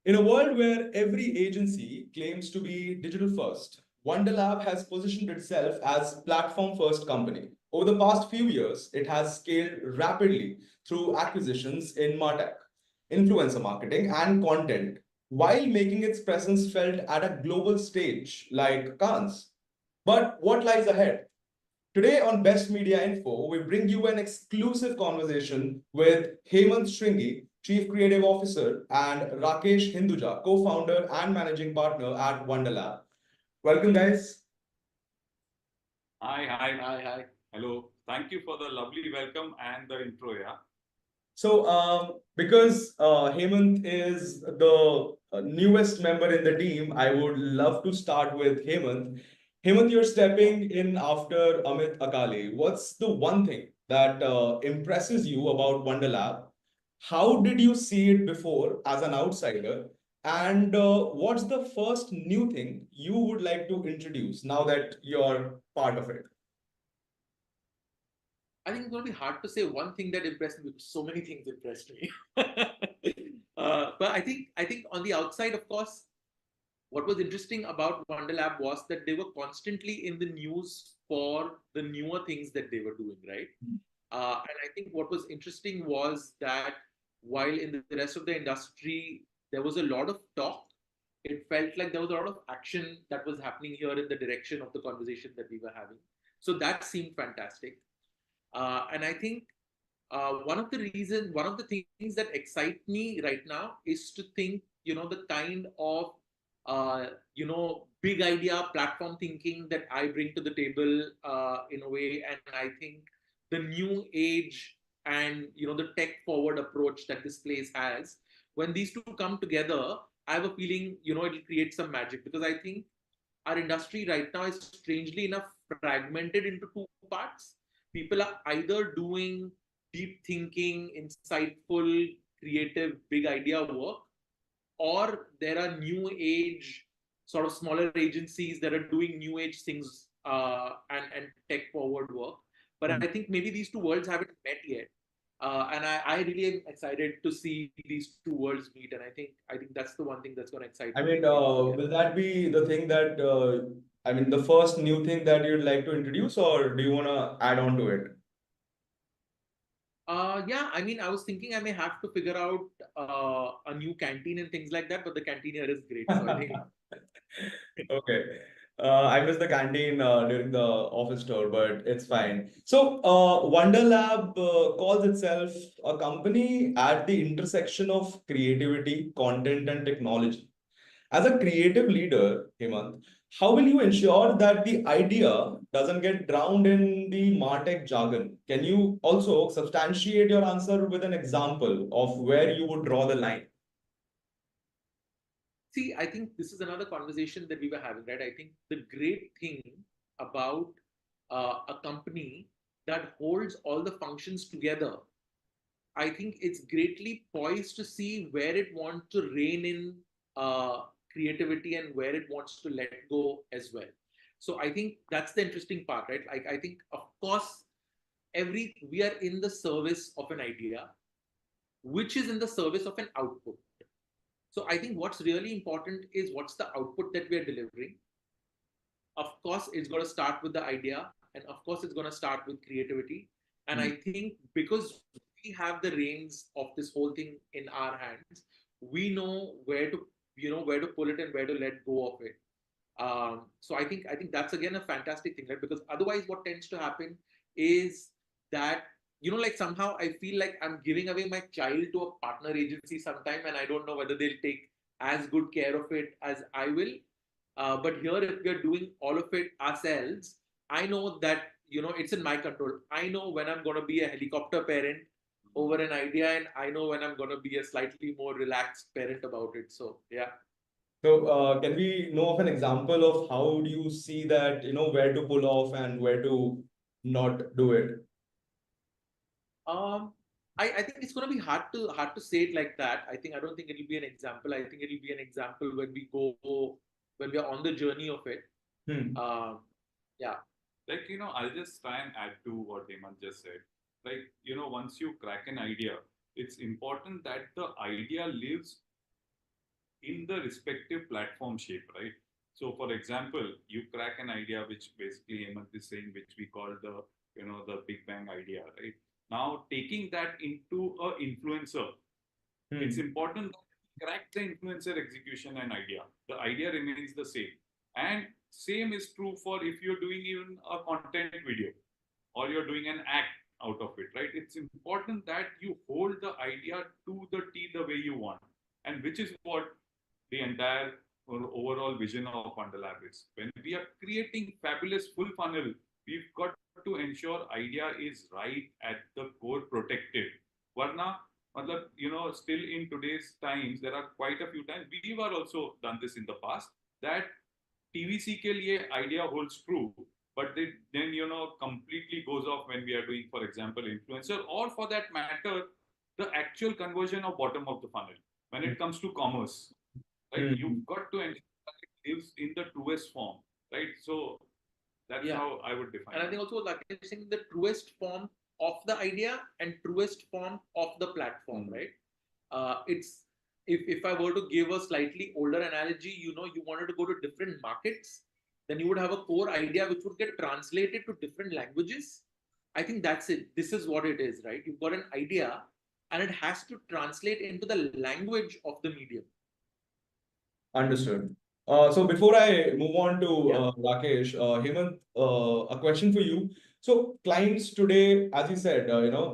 In a world where every agency claims to be digital first, Wondrlab has positioned itself as platform first company. Over the past few years, it has scaled rapidly through acquisitions in MarTech, influencer marketing, and content, while making its presence felt at a global stage like Cannes. But what lies ahead? Today on Best Media Info, we bring you an exclusive conversation with Hemant Shringy, Chief Creative Officer, and Rakesh Hinduja, co-founder and managing partner at Wondrlab. Welcome, guys. Hi, hi, hi, hi. Hello. Thank you for the lovely welcome and the intro, yeah. So, because Hemant is the newest member in the team, I would love to start with Hemant. Hemant, you're stepping in after Amit Akali. What's the one thing that impresses you about Wonderlab? How did you see it before as an outsider? And what's the first new thing you would like to introduce now that you're part of it? I think it's going to be hard to say one thing that impressed me because so many things impressed me. But I think on the outside, of course, what was interesting about Wonderlab was that they were constantly in the news for the newer things that they were doing, right? And I think what was interesting was that while in the rest of the industry there was a lot of talk, it felt like there was a lot of action that was happening here in the direction of the conversation that we were having. So that seemed fantastic. And I think one of the things that excite me right now is to think, the kind of, big idea platform thinking that I bring to the table in a way. And I think the new age and, the tech forward approach that this place has, when these two come together, I have a feeling, it'll create some magic because I think our industry right now is strangely enough fragmented into two parts. People are either doing deep thinking, insightful, creative, big idea work, or there are new age, sort of smaller agencies that are doing new age things and tech forward work. But I think maybe these two worlds haven't met yet. And I really am excited to see these two worlds meet. And I think that's the one thing that's going to excite I me. mean, will that be the thing that, I mean, the first new thing that you'd like to introduce, or do you want to add on to it? Yeah, I mean, I was thinking I may have to figure out a new canteen and things like that, but the canteen here is great. So I think Okay. I missed the canteen during the office tour, but it's fine. So, Wonderlab calls itself a company at the intersection of creativity, content, and technology. As a creative leader, Hemant, how will you ensure that the idea doesn't get drowned in the MarTech jargon? Can you also substantiate your answer with an example of where you would draw the line? see, I think this is another conversation that we were having, right? I think the great thing about a company that holds all the functions together, I think it's greatly poised to see where it wants to rein in creativity and where it wants to let go as well. So I think that's the interesting part, right? Like I think, of course, every we are in the service of an idea, which is in the service of an output. So I think what's really important is what's the output that we are delivering. Of course, it's going to start with the idea, and of course, it's going to start with creativity. And I think because we have the reins of this whole thing in our hands, we know where to pull it and where to let go of it. So I think that's again a fantastic thing, right? Because otherwise, what tends to happen is that like somehow I feel like I'm giving away my child to a partner agency sometime, and I don't know whether they'll take as good care of it as I will. But here, if we're doing all of it ourselves, I know that it's in my control. I know when I'm going to be a helicopter parent over an idea, and I know when I'm going to be a slightly more relaxed parent about it. So yeah. So, can we know of an example of how do you see that, where to pull off and where to not do it? Um, I think it's going to be hard to say it like that. I don't think it'll be an example. I think it'll be an example when we are on the journey of it. Hmm. Yeah. Like, I'll just try and add to what Hemant just said. Like, once you crack an idea, it's important that the idea lives in the respective platform shape, right? So, for example, you crack an idea, which basically Hemant is saying, which we call the, the Big Bang idea, right? Now, taking that into a influencer, it's important that you crack the influencer execution and idea. The idea remains the same. And same is true for if you're doing even a content video or you're doing an act out of it, right? It's important that you hold the idea to the T the way you want, and which is what the entire overall vision of Wondrlab is. When we are creating fabulous full funnel, we've got to ensure idea is right at the core protected. Varna, still in today's times, there are quite a few times, we've also done this in the past, that TVC के लिए idea holds true, but then completely goes off when we are doing, for example, influencer, or for that matter, the actual conversion of bottom of the funnel. When it comes to commerce, right, you've got to ensure that it lives in the truest form, right? So that's how I would define and it. I think also, like I saying, the truest form of the idea and truest form of the platform, right? It's if I were to give a slightly older analogy, you wanted to go to different markets, then you would have a core idea which would get translated to different languages. I think that's it. This is what it is, right? You've got an idea and it has to translate into the language of the medium. Understood. So before I move on to Rakesh, Hemant, a question for you. So clients today, as you said,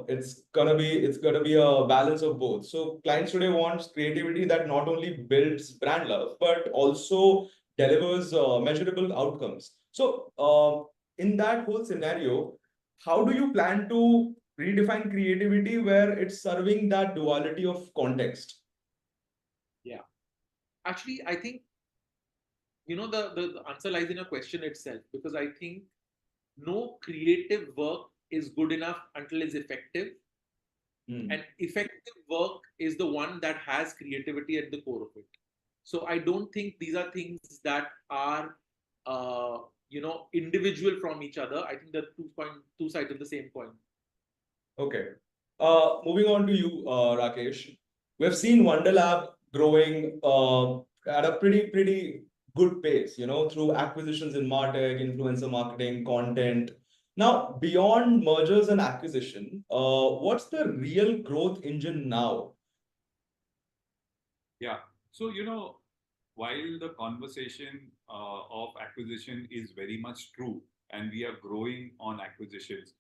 it's gonna be a balance of both. So clients today want creativity that not only builds brand love but also delivers measurable outcomes. So in that whole scenario, how do you plan to redefine creativity where it's serving that duality of context? Yeah. Actually, I think, the answer lies in your question itself, because I think no creative work is good enough until it's effective. And effective work is the one that has creativity at the core of it. So I don't think these are things that are, individual from each other. I think they're two sides of the same coin. Okay. Moving on to you, Rakesh. We've seen Wondrlab growing at a pretty good pace, through acquisitions in MarTech, influencer marketing, content. Now, beyond mergers and acquisition, what's the real growth engine now? Yeah. So, while the conversation of acquisition is very much true and we are growing on acquisitions,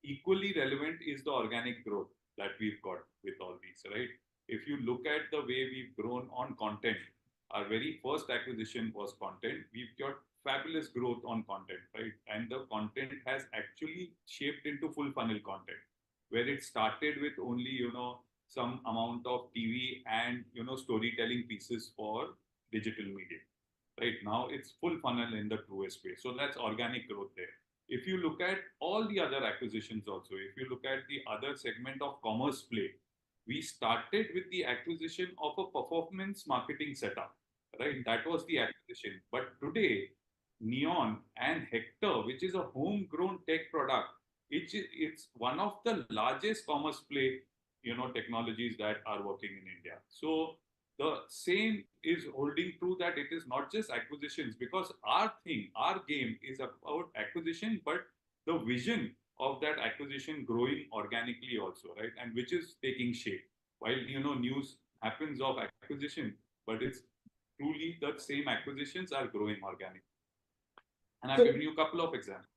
equally relevant is the organic growth that we've got with all these, right? If you look at the way we've grown on content, our very first acquisition was content. We've got fabulous growth on content, right? And the content has actually shaped into full funnel content, where it started with only, some amount of TV and, storytelling pieces for digital media. Right now, it's full funnel in the truest way. So that's organic growth there. If you look at all the other acquisitions also, if you look at the other segment of commerce play, we started with the acquisition of a performance marketing setup, right? That was the acquisition. But today, Neon and Hector, which is a homegrown tech product, it's one of the largest commerce play, technologies that are working in India. So the same is holding true, that it is not just acquisitions, because our game is about acquisition, but the vision of that acquisition growing organically also, right? And which is taking shape. While, news happens of acquisition, but it's truly the same acquisitions are growing organically. And I've given you a couple of examples.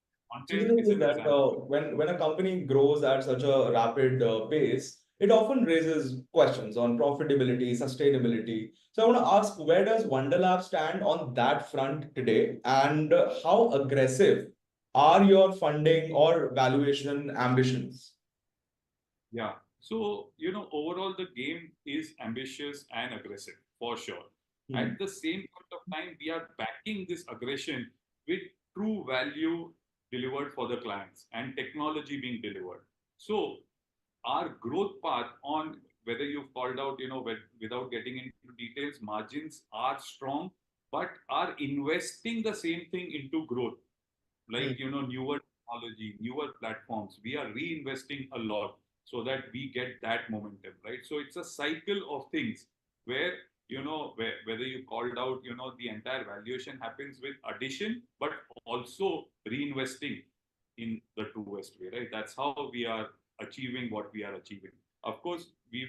So the Content thing is is an that example. when a company grows at such a rapid pace, it often raises questions on profitability, sustainability. So I want to ask, where does Wondrlab stand on that front today, and how aggressive are your funding or valuation ambitions? Yeah. So, overall, the game is ambitious and aggressive for sure. At the same point of time, we are backing this aggression with true value delivered for the clients and technology being delivered. So, our growth path on whether you've called out, without getting into details, margins are strong, but are investing the same thing into growth, like, newer technology, newer platforms. We are reinvesting a lot so that we get that momentum, right? So it's a cycle of things where whether you called out, the entire valuation happens with addition, but also reinvesting in the truest way, right? That's how we are achieving what we are achieving. Of course, we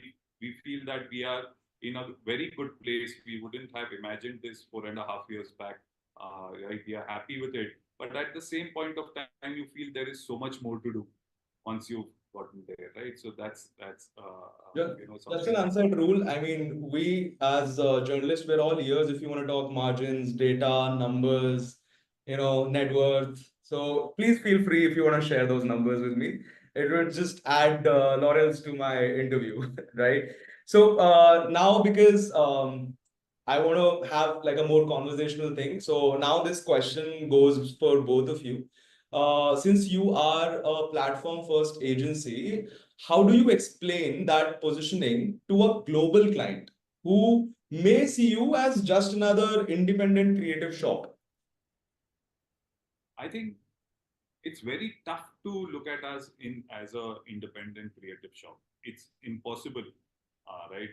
feel that we are in a very good place. We wouldn't have imagined this 4.5 years back. Right? We are happy with it, but at the same point of time, you feel there is so much more to do once you've gotten there, right? So Yeah, that's something an that. unsaid rule. I mean, we as journalists, we're all ears if you want to talk margins, data, numbers, net worth. So please feel free if you want to share those numbers with me. It would just add laurels to my interview, right? So now because I want to have like a more conversational thing. So now this question goes for both of you. Since you are a platform first agency, how do you explain that positioning to a global client who may see you as just another independent creative shop? I think it's very tough to look at us in as a independent creative shop. It's impossible, right?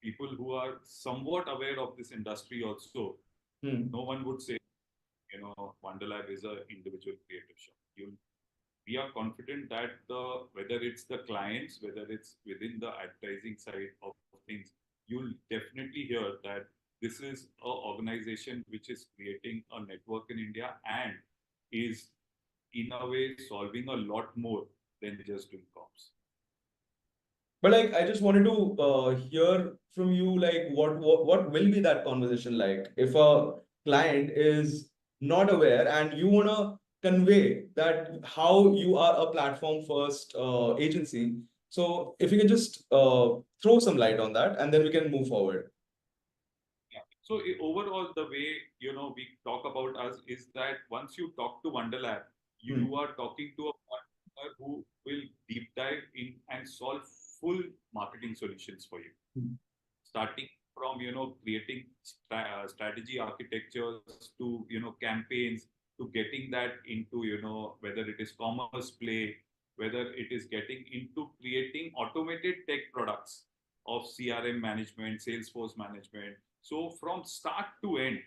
People who are somewhat aware of this industry also, no one would say, Wondrlab is a individual creative shop. We are confident that whether it's the clients, whether it's within the advertising side of things, you'll definitely hear that this is an organization which is creating a network in India and is in a way solving a lot more than just doing comps. But like, I just wanted to hear from you, like, what will be that conversation like if a client is not aware and you want to convey that how you are a platform first agency. So if you can just throw some light on that, and then we can move forward. Yeah. So overall, the way we talk about us is that once you talk to Wondrlab, you are talking to a partner who will deep dive in and solve full marketing solutions for you, starting from creating strategy architectures to campaigns, to getting that into whether it is commerce play, whether it is getting into creating automated tech products of CRM management, Salesforce management. So from start to end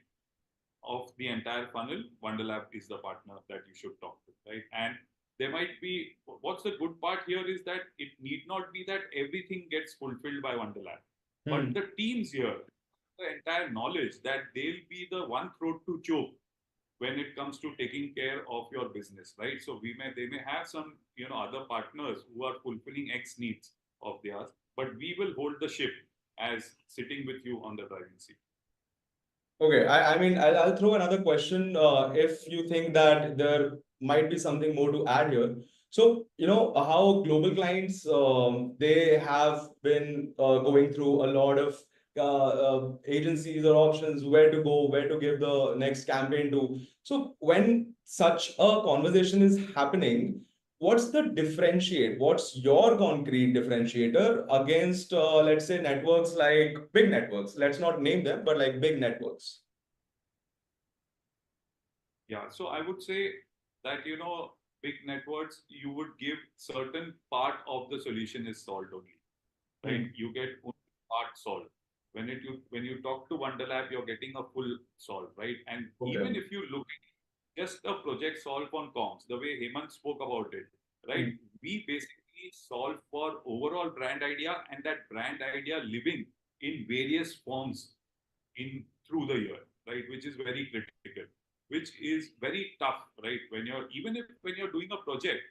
of the entire funnel, Wondrlab is the partner that you should talk to, right? And there might be, what's the good part here is that it need not be that everything gets fulfilled by Wondrlab, but the teams here, the entire knowledge that they'll be the one throat to choke when it comes to taking care of your business, right? So they may have some other partners who are fulfilling X needs of theirs, but we will hold the ship as sitting with you on the driving seat. Okay, I mean, I'll throw another question if you think that there might be something more to add here. So, how global clients, they have been going through a lot of agencies or options, where to go, where to give the next campaign to. So, when such a conversation is happening, what's the differentiate? What's your concrete differentiator against, let's say, networks like big networks? Let's not name them, but like big networks. Yeah, so I would say that big networks, you would give certain part of the solution is solved only, right? You get only part solved. When you talk to Wondrlab, you're getting a full solve, right? And even if you look at just a project solve on comms, the way Hemant spoke about it, right? We basically solve for overall brand idea and that brand idea living in various forms in through the year, right? Which is very critical, which is very tough, right? When you're doing a project,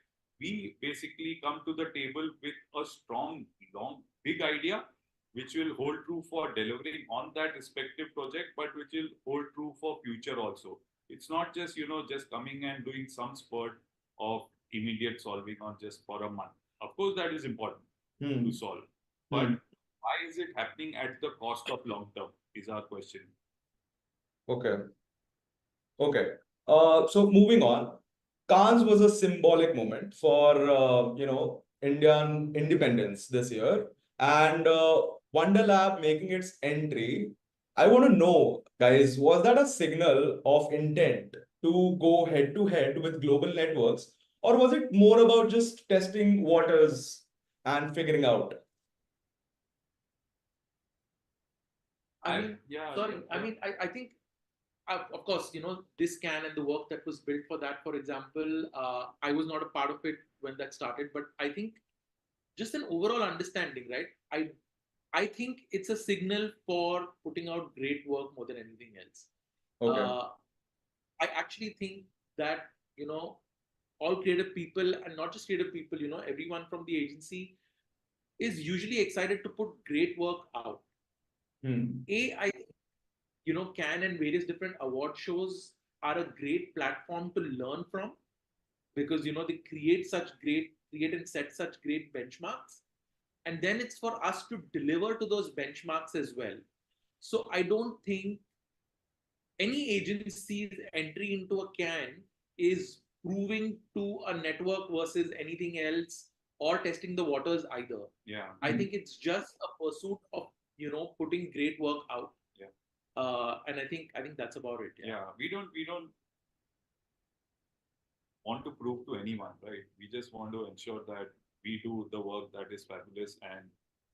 we basically come to the table with a strong, long, big idea, which will hold true for delivering on that respective project, but which will hold true for future also. It's not just just coming and doing some spurt of immediate solving on just for a month. Of course, that is important to solve, but why is it happening at the cost of long term is our question. Okay. Okay. So moving on, Cannes was a symbolic moment for Indian independence this year, and Wondrlab making its entry. I want to know, guys, was that a signal of intent to go head to head with global networks, or was it more about just testing waters and figuring out? I mean, yeah, sorry. yeah, I mean, I think, of course, this can and the work that was built for that, for example, I was not a part of it when that started, but I think just an overall understanding, right? I think it's a signal for putting out great work more than anything else. Okay. I actually think that, all creative people, and not just creative people, everyone from the agency is usually excited to put great work out. I think, Can and various different award shows are a great platform to learn from, because, they create and set such great benchmarks. And then it's for us to deliver to those benchmarks as well. So I don't think any agency's entry into a can is proving to a network versus anything else or testing the waters either. yeah. I think it's just a pursuit of putting great work out. Yeah. And I think that's about it. Yeah, we don't want to prove to anyone, right? We just want to ensure that we do the work that is fabulous and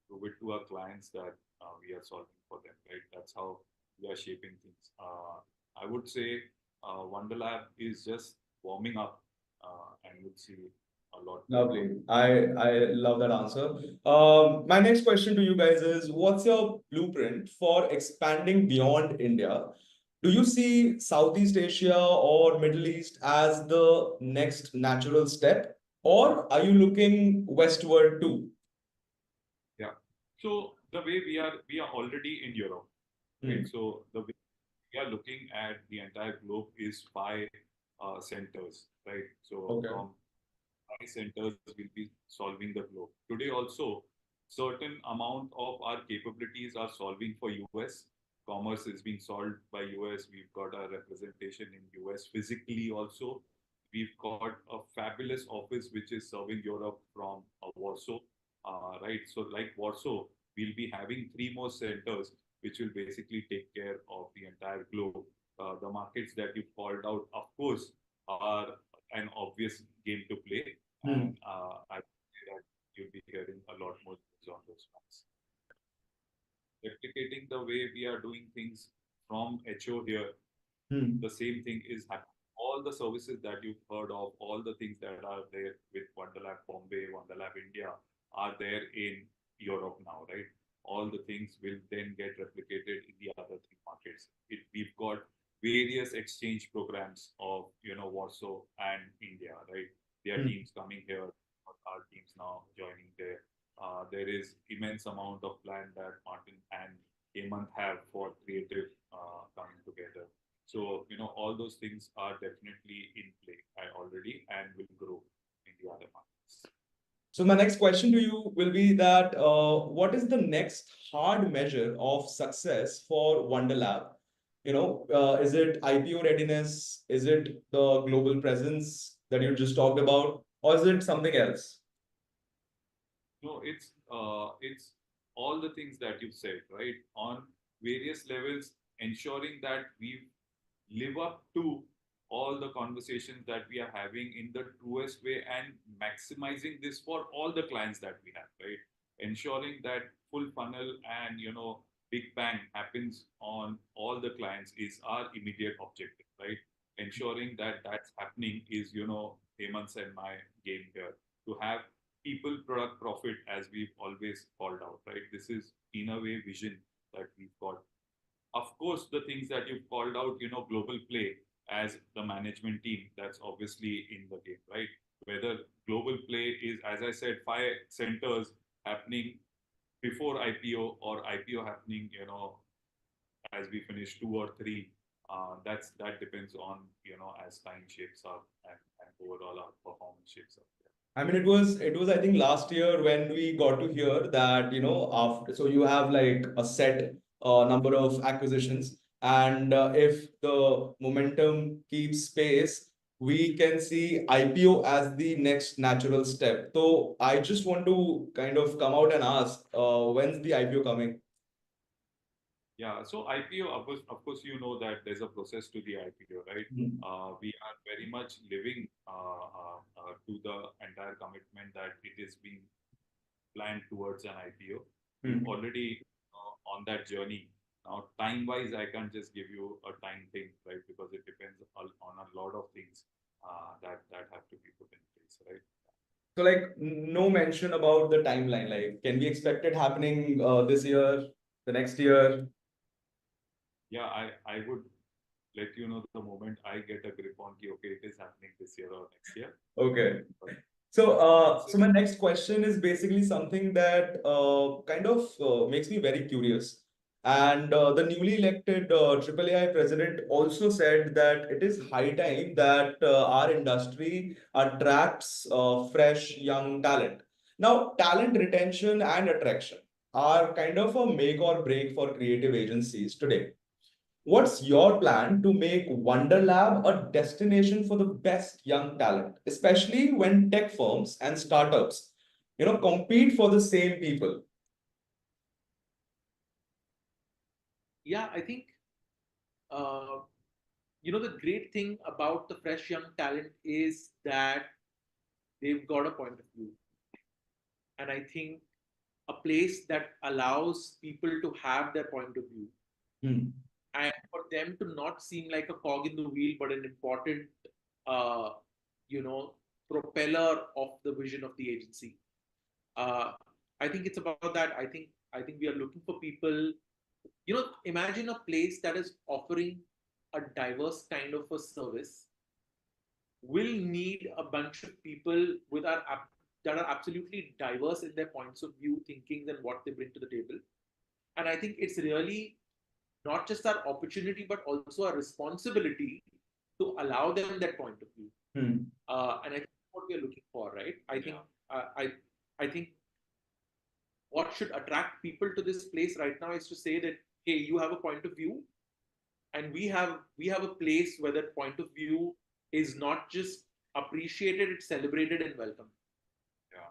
prove it to our clients that we are solving for them, right? That's how we are shaping things. I would say Wondrlab is just warming up, and you'll see a lot more. Lovely. I love that answer. My next question to you guys is, what's your blueprint for expanding beyond India? Do you see Southeast Asia or Middle East as the next natural step, or are you looking westward too? Yeah. So the way we are already in Europe, right? So the way we are looking at the entire globe is five centers, right? So Okay. from five centers will be solving the globe. Today also, certain amount of our capabilities are solving for US. Commerce is being solved by US. We've got our representation in US physically also. We've got a fabulous office which is serving Europe from Warsaw, right? So like Warsaw, we'll be having three more centers which will basically take care of the entire globe. The markets that you called out, of course, are an obvious game to play, and I would say that you'll be hearing a lot more on those fronts. Replicating the way we are doing things from HO here, the same thing is happening. All the services that you've heard of, all the things that are there with Wondrlab Bombay, Wondrlab India, are there in Europe now, right? All the things will then get replicated in the other three markets. We've got various exchange programs of Warsaw and India, right? Their teams coming here, our teams now joining there. There is immense amount of plan that Martin and Hemant have for creative coming together. So, all those things are definitely in play already and will grow in the other markets. So my next question to you will be that what is the next hard measure of success for Wondrlab? Is it IPO readiness? Is it the global presence that you just talked about, or is it something else? No, it's all the things that you've said, right? On various levels, ensuring that we live up to all the conversations that we are having in the truest way and maximizing this for all the clients that we have, right? Ensuring that full funnel and big bang happens on all the clients is our immediate objective, right? Ensuring that that's happening is Hemant's and my game here, to have people, product, profit, as we've always called out, right? This is in a way vision that we've got. Of course, the things that you've called out, global play as the management team, that's obviously in the game, right? Whether global play is, as I said, five centers happening before IPO or IPO happening, as we finish two or three, that depends on, as time shapes up and overall our performance shapes up. I mean, it was I think last year when we got to hear that after, so you have like a set number of acquisitions, and if the momentum keeps pace, we can see IPO as the next natural step. So I just want to kind of come out and ask, when's the IPO coming? Yeah, so IPO, of course, that there's a process to the IPO, right? We are very much living to the entire commitment that it is being planned towards an IPO. We're already on that journey. Now, time-wise, I can't just give you a time thing, right? Because it depends on a lot of things that have to be put in place, right? So like no mention about the timeline. Like, can we expect it happening this year, the next year? Yeah, I would let you know the moment I get a grip on okay, it is happening this year or next year. Okay. But So my next question is basically something that kind of makes me very curious. And the newly elected AAAI president also said that it is high time that our industry attracts fresh young talent. Now, talent retention and attraction are kind of a make or break for creative agencies today. What's your plan to make Wondrlab a destination for the best young talent, especially when tech firms and startups, compete for the same people? Yeah, I think uh, the great thing about the fresh young talent is that they've got a point of view, and I think a place that allows people to have their point of view Hmm. and for them to not seem like a cog in the wheel, but an important, uh, you know, propeller of the vision of the agency. Uh, I think it's about that. I think we are looking for people. Imagine a place that is offering a diverse kind of a service will need a bunch of people that are absolutely diverse in their points of view, thinkings, and what they bring to the table. And I think it's really not just our opportunity, but also our responsibility to allow them that point of view. Hmm. And I think what we are looking for, right? yeah, I think what should attract people to this place right now is to say that, hey, you have a point of view, and we have a place where that point of view is not just appreciated, it's celebrated and welcomed. yeah.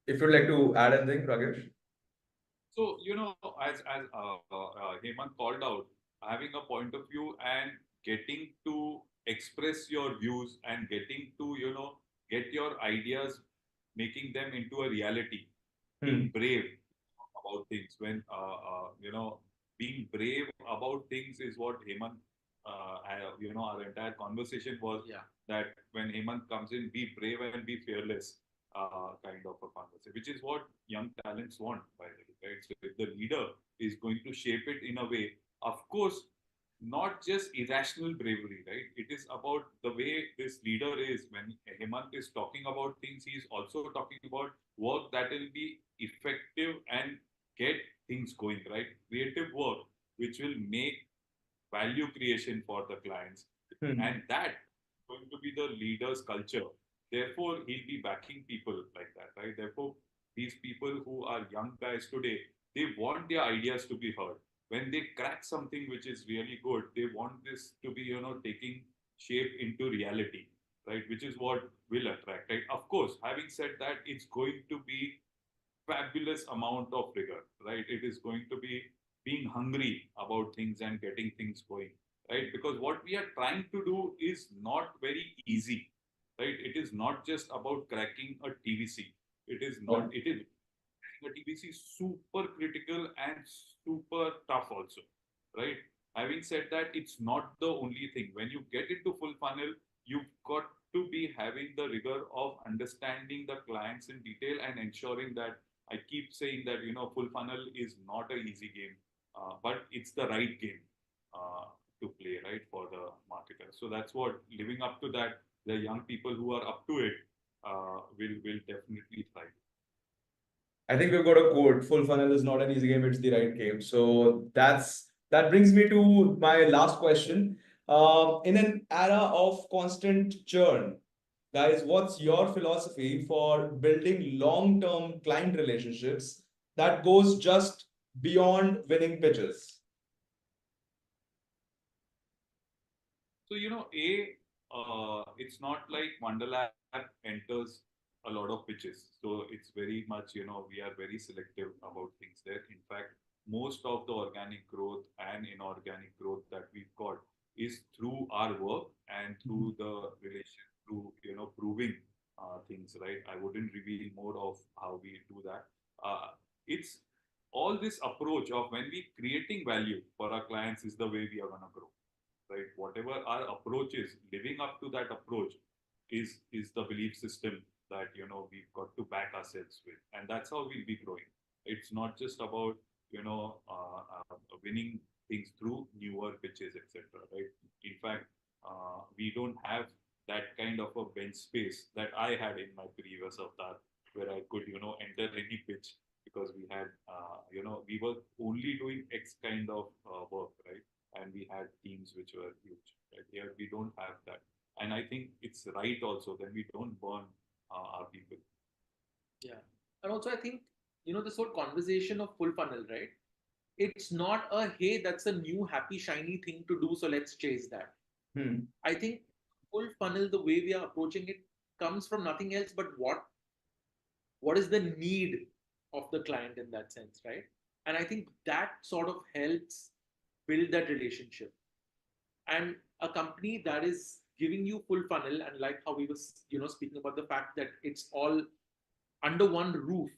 If you'd like to add anything, Rakesh. So, as Hemant called out, having a point of view and getting to express your views and getting to, get your ideas, making them into a reality, being Hmm. brave about things. Being brave about things is what Hemant, our entire conversation was Yeah. that when Hemant comes in, be brave and be fearless, kind of a conversation, which is what young talents want, by the way, right? So if the leader is going to shape it in a way, of course, not just irrational bravery, right? It is about the way this leader is. When Hemant is talking about things, he is also talking about work that will be effective and get things going, right? Creative work, which will make value creation for the clients. Hmm. And that going to be the leader's culture. Therefore, he'll be backing people like that, right? Therefore, these people who are young guys today, they want their ideas to be heard. When they crack something which is really good, they want this to be, taking shape into reality, right? Which is what will attract, right? Of course, having said that, it's going to be fabulous amount of rigor, right? It is going to be being hungry about things and getting things going, right? Because what we are trying to do is not very easy, right? It is not just about cracking a TVC. It is Yeah. not, it is a TVC super critical and super tough also, right? Having said that, it's not the only thing. When you get into full funnel, you've got to be having the rigor of understanding the clients in detail and ensuring that I keep saying that full funnel is not an easy game, but it's the right game to play, right, for the marketer. So that's what living up to that. The young people who are up to it will definitely thrive. I think we've got a quote. Full funnel is not an easy game, it's the right game. So that brings me to my last question. In an era of constant churn, guys, what's your philosophy for building long-term client relationships that goes just beyond winning pitches? So, it's not like Wonderlab enters a lot of pitches. So it's very much, we are very selective about things there. In fact, most of the organic growth and inorganic growth that we've got is through our work and through the relation, through, proving things, right? I wouldn't reveal more of how we do that. It's all this approach of when we creating value for our clients is the way we are going to grow, right? Whatever our approach is, living up to that approach is the belief system that we've got to back ourselves with, and that's how we'll be growing. It's not just about winning things through newer pitches, etc. Right? In fact, we don't have that kind of a bench space that I had in my previous avatar, where I could enter any pitch because we had we were only doing X kind of work, right? And we had teams which were huge. Right? Here we don't have that, and I think it's right also. Then we don't burn our people. Yeah, and also I think this whole conversation of full funnel, right? It's not a hey, that's a new happy shiny thing to do, so let's chase that. I think full funnel, the way we are approaching it, comes from nothing else but what is the need of the client in that sense, right? And I think that sort of helps build that relationship. And a company that is giving you full funnel, and like how we were speaking about the fact that it's all under one roof,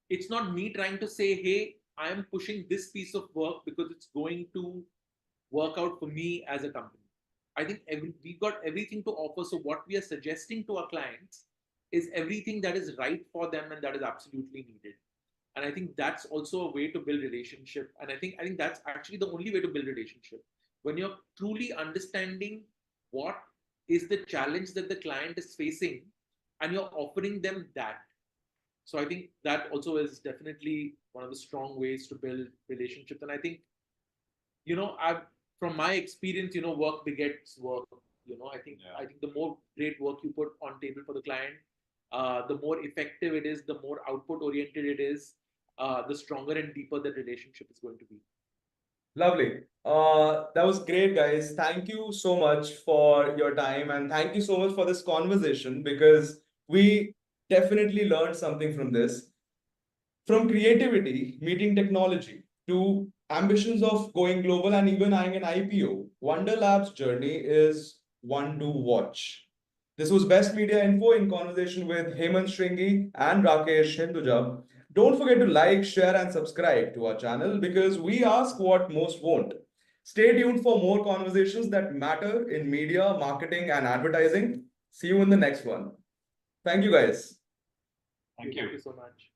it's not me trying to say, hey, I am pushing this piece of work because it's going to work out for me as a company. I think we've got everything to offer. So what we are suggesting to our clients is everything that is right for them and that is absolutely needed. And I think that's also a way to build relationship. And I think that's actually the only way to build relationship. When you're truly understanding what is the challenge that the client is facing and you're offering them that. So I think that also is definitely one of the strong ways to build relationships. And I think, from my experience, work begets work. I think the more great work you put on table for the client, the more effective it is, the more output oriented it is, the stronger and deeper the relationship is going to be. Lovely. That was great, guys. Thank you so much for your time, and thank you so much for this conversation, because we definitely learned something from this. From creativity meeting technology to ambitions of going global and even eyeing an IPO, Wondrlab's journey is one to watch. This was Best Media Info in conversation with Hemant Shringy and Rakesh Hinduja. Don't forget to like, share, and subscribe to our channel, because we ask what most won't. Stay tuned for more conversations that matter in media, marketing, and advertising. See you in the next one. Thank you, guys. Thank you So much.